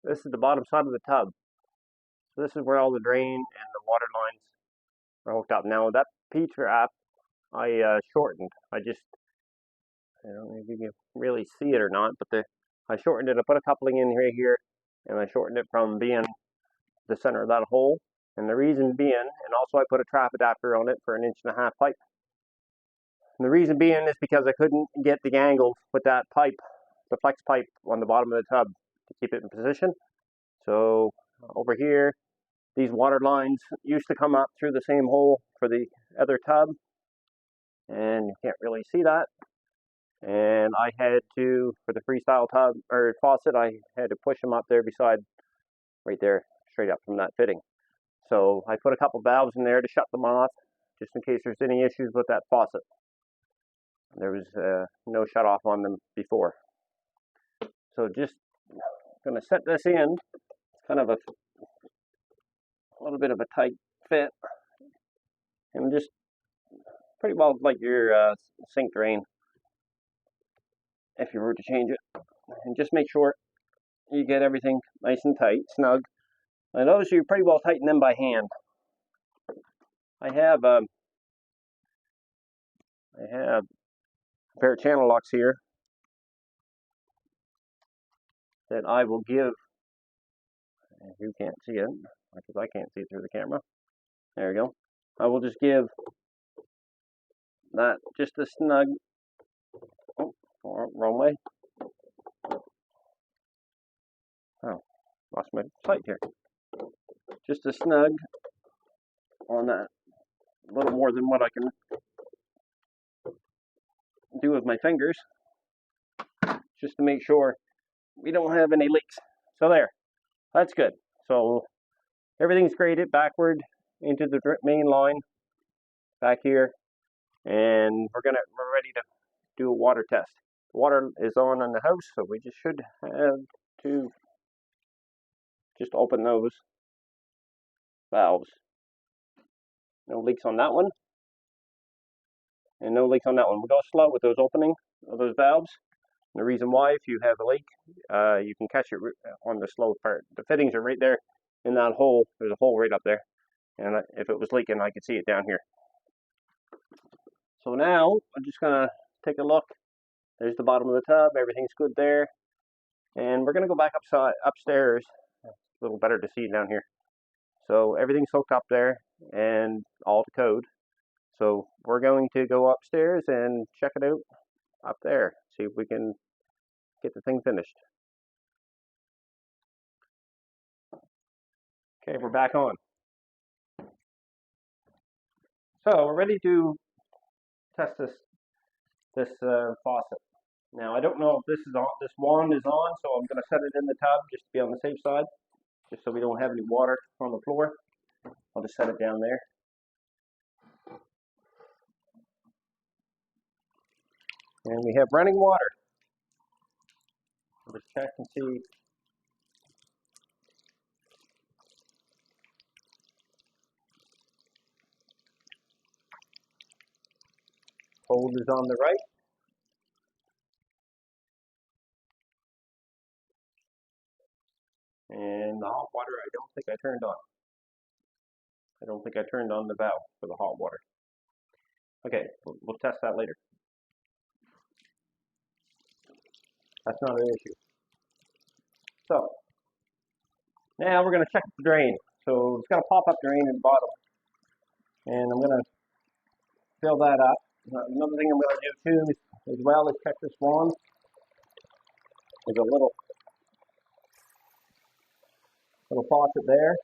this is the bottom side of the tub. So this is where all the drain and the water lines are hooked up. Now that P-trap I shortened. I don't know if you can really see it or not, but I shortened it. I put a coupling in here, and I shortened it from being the center of that hole. And the reason being, and also I put a trap adapter on it for 1.5 inch pipe. And the reason being is because I couldn't get the angle with that pipe, the flex pipe on the bottom of the tub to keep it in position. So over here, these water lines used to come up through the same hole for the other tub, and you can't really see that. And I had to, for the freestyle tub or faucet, I had to push them up there beside, right there, straight up from that fitting. So I put a couple valves in there to shut them off, just in case there's any issues with that faucet. There was no shut off on them before. So just gonna set this in. It's kind of a little bit of a tight fit, and just pretty well like your sink drain if you were to change it. And just make sure you get everything nice and tight, snug. I notice you pretty well tighten them by hand. I have a pair of channel locks here that I will give. You can't see it because I can't see it through the camera. There we go. I will just give that just a snug. Oh, wrong way. Oh, lost my sight here. Just a snug on that. A little more than what I can do with my fingers, just to make sure we don't have any leaks. So there, that's good. So everything's graded backward into the main line back here, and we're ready to do a water test. The water is on in the house, so we just should have to just open those valves. No leaks on that one, and no leaks on that one. We'll go slow with those opening of those valves. And the reason why, if you have a leak, you can catch it on the slow part. The fittings are right there in that hole. There's a hole right up there, and if it was leaking, I could see it down here. So now I'm just gonna take a look. There's the bottom of the tub. Everything's good there, and we're gonna go back upstairs. It's a little better to see down here. So everything's hooked up there and all to code. So we're going to go upstairs and check it out up there. See if we can get the thing finished. Okay, we're back on. So we're ready to test this faucet. Now I don't know if this is on. This wand is on, so I'm going to set it in the tub just to be on the safe side, just so we don't have any water on the floor. I'll just set it down there. And we have running water. Let's check and see. Cold is on the right. And the hot water, I don't think I turned on. I don't think I turned on the valve for the hot water. Okay, we'll test that later. That's not an issue. So, now we're going to check the drain. So it's got a pop-up drain in the bottom. And I'm going to fill that up. Another thing I'm going to do too as well is check this wand. There's a little faucet there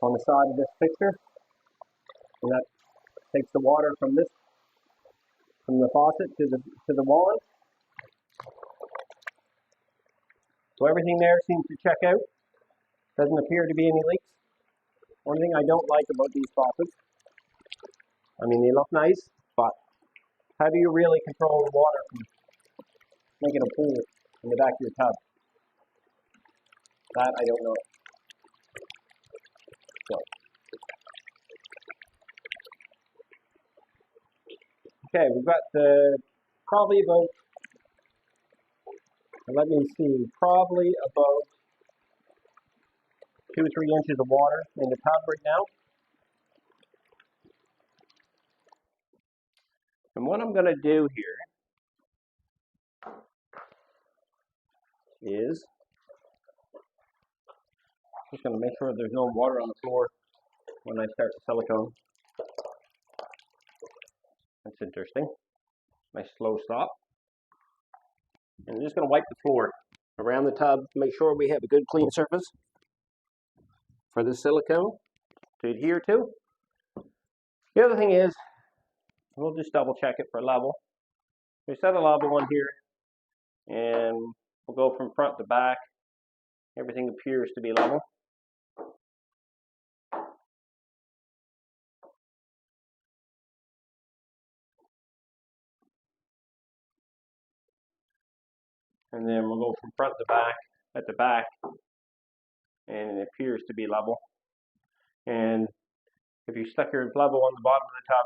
on the side of this fixture. And that takes the water from the faucet to the wand. So everything there seems to check out. Doesn't appear to be any leaks. One thing I don't like about these faucets, I mean, they look nice, but how do you really control the water from making a pool in the back of your tub? That I don't know. So, okay, we've got probably about And let me see, probably about 2 or 3 inches of water in the tub right now. And what I'm going to do here is just going to make sure there's no water on the floor when I start the silicone. That's interesting. Nice slow stop. And I'm just going to wipe the floor around the tub, make sure we have a good clean surface for the silicone to adhere to. The other thing is, we'll just double check it for level. We set a level on here, and we'll go from front to back. Everything appears to be level. And then we'll go from front to back at the back, and it appears to be level. And if you stuck your level on the bottom of the tub,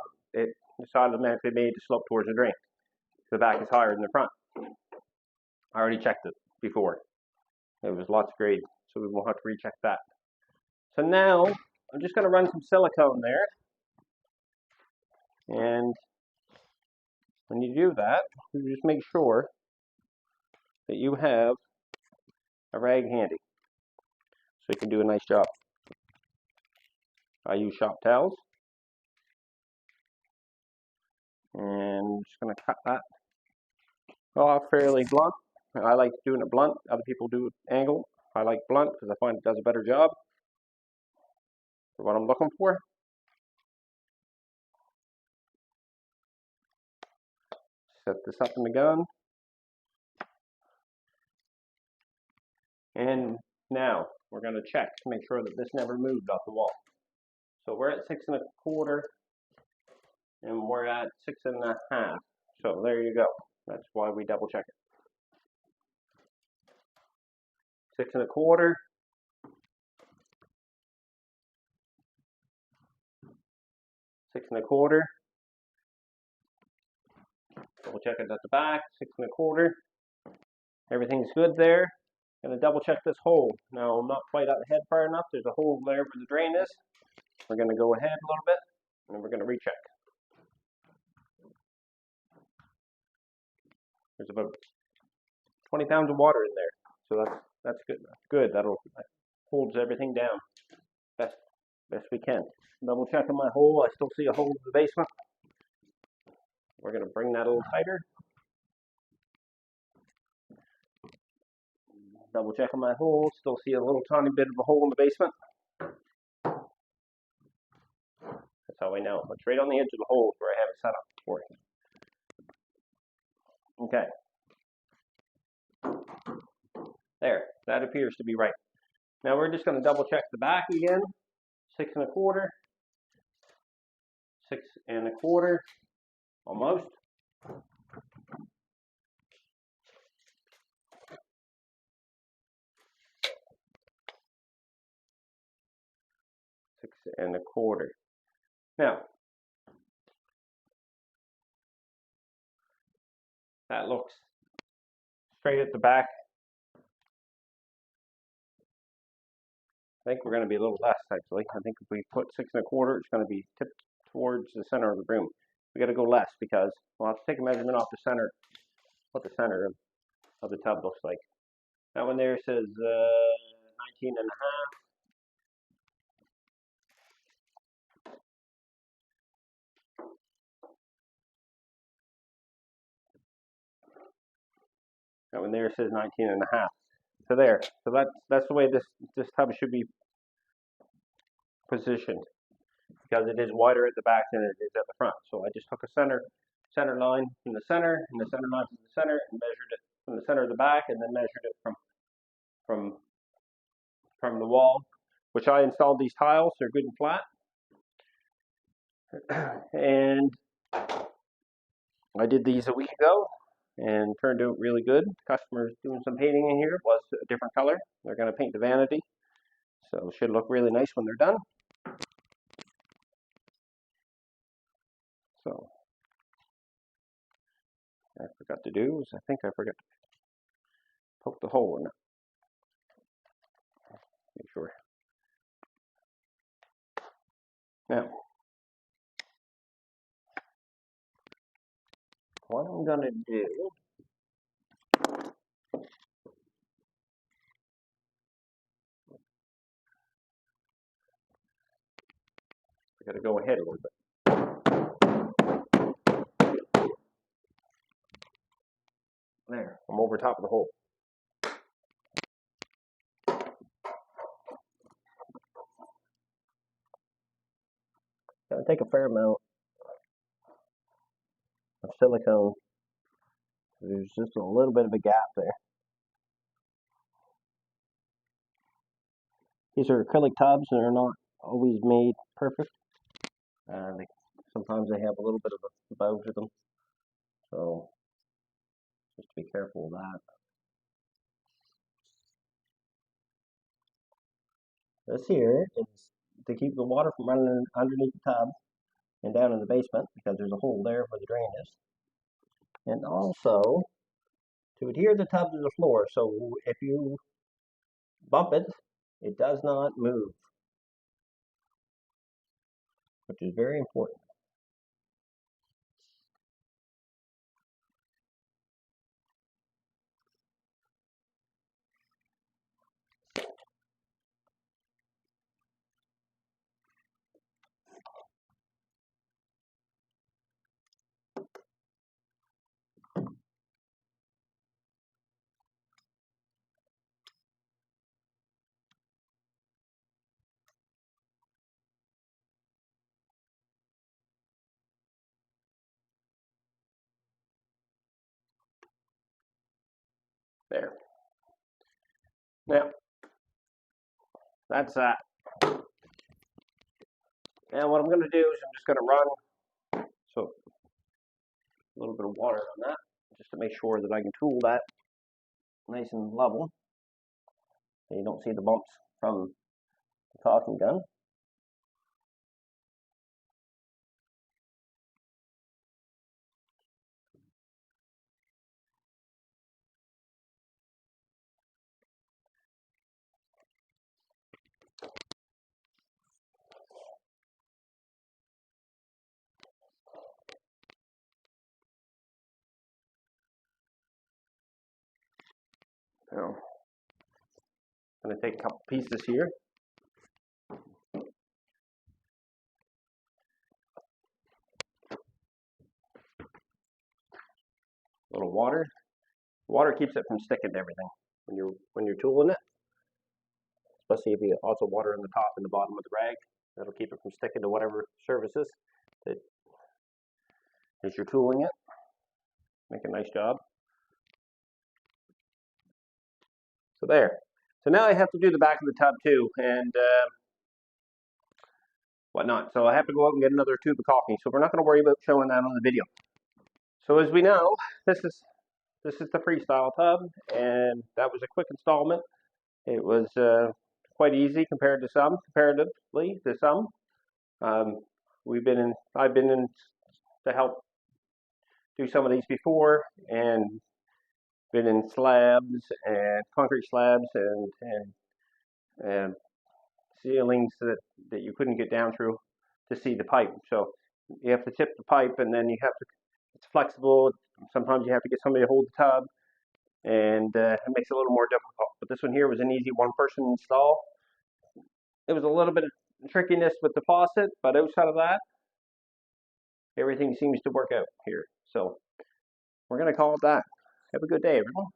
it's automatically made to slope towards the drain. The back is higher than the front. I already checked it before. It was lots of grade, so we won't have to recheck that. So now I'm just going to run some silicone there. And when you do that, you just make sure that you have a rag handy so you can do a nice job. I use shop towels. And I'm just going to cut that off fairly blunt. I like doing it blunt. Other people do it angled. I like blunt because I find it does a better job for what I'm looking for. Set this up in the gun. And now we're going to check to make sure that this never moved off the wall. So we're at 6 1/4 and we're at 6 1/2. So there you go. That's why we double check it. 6 1/4. 6 1/4. Double check it at the back. 6 1/4. Everything's good there. Going to double check this hole. Now I'm not quite out the head far enough. There's a hole there where the drain is. We're going to go ahead a little bit and we're going to recheck. There's about 20 pounds of water in there, so that's good. Good. That holds everything down best we can. Double checking my hole. I still see a hole in the basement. We're going to bring that a little tighter. Double checking my hole. Still see a little tiny bit of a hole in the basement. That's how I know. It's right on the edge of the hole where I have it set up for it. Okay. There. That appears to be right. Now we're just going to double check the back again. 6 1/4. 6 1/4. Almost. 6 1/4. Now, that looks straight at the back. I think we're going to be a little less, actually. I think if we put 6 1/4, it's going to be tipped towards the center of the broom. We got to go less because we'll have to take a measurement off the center, what the center of the tub looks like. That one there says 19 1/2. That one there says 19 1/2. So there. So that's the way this tub should be positioned, because it is wider at the back than it is at the front. So I just took a center line from the center and the center line from the center and measured it from the center of the back, and then measured it from the wall, which I installed these tiles. They're good and flat. And I did these a week ago and turned out really good. Customers doing some painting in here. It was a different color. They're going to paint the vanity, so it should look really nice when they're done. So I forgot to do is I forgot poke the hole in it. Make sure. Now, what I'm gonna do, I gotta go ahead a little bit. There, I'm over top of the hole. Gotta take a fair amount of silicone. There's just a little bit of a gap there. These are acrylic tubs and they're not always made perfect. Sometimes they have a little bit of a bow to them. So just be careful of that. This here is to keep the water from running underneath the tub and down in the basement, because there's a hole there where the drain is. And also to adhere the tub to the floor, so if you bump it, it does not move, which is very important. There. Now, that's that. Now what I'm going to do is I'm just going to run so a little bit of water on that, just to make sure that I can tool that nice and level, so you don't see the bumps from the caulking gun. So I'm going to take a couple pieces here. A little water. Water keeps it from sticking to everything when you're tooling it. Especially if you also water in the top and the bottom of the rag. That'll keep it from sticking to whatever surfaces that as you're tooling it. Make a nice job. So there. So now I have to do the back of the tub too, and whatnot. So I have to go out and get another tube of caulking. So we're not going to worry about showing that on the video. So as we know, this is the freestyle tub, and that was a quick installment. It was quite easy comparatively to some. I've been in to help do some of these before, and been in slabs and concrete slabs and ceilings that you couldn't get down through to see the pipe. So you have to tip the pipe, and then it's flexible. Sometimes you have to get somebody to hold the tub, and it makes it a little more difficult. But this one here was an easy one-person install. It was a little bit of trickiness with the faucet, but outside of that, everything seems to work out here. So we're going to call it that. Have a good day, everyone.